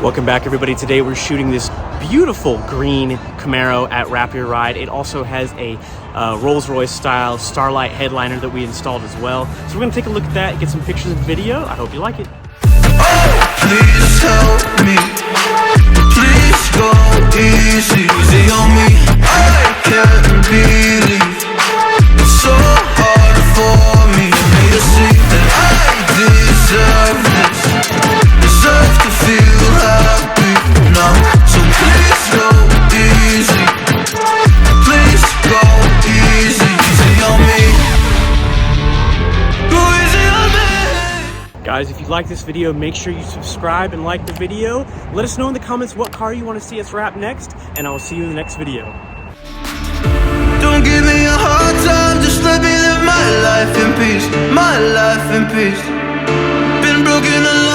Welcome back, everybody. Today we're shooting this beautiful green Camaro at Wrap Your Ride. It also has a Rolls-Royce style Starlight headliner that we installed as well. So we're going to take a look at that, get some pictures and video. I hope you like it. Oh, please help me. Please go easy on me. I can't believe it's so hard for me to see that I deserve this. Deserve to feel happy now. So please go easy. Please go easy on me. Go easy on me. Guys, if you like this video, make sure you subscribe and like the video. Let us know in the comments what car you want to see us wrap next, and I will see you in the next video. Don't give me a hard time, just let me live my life in peace. My life in peace. Been broken a lot.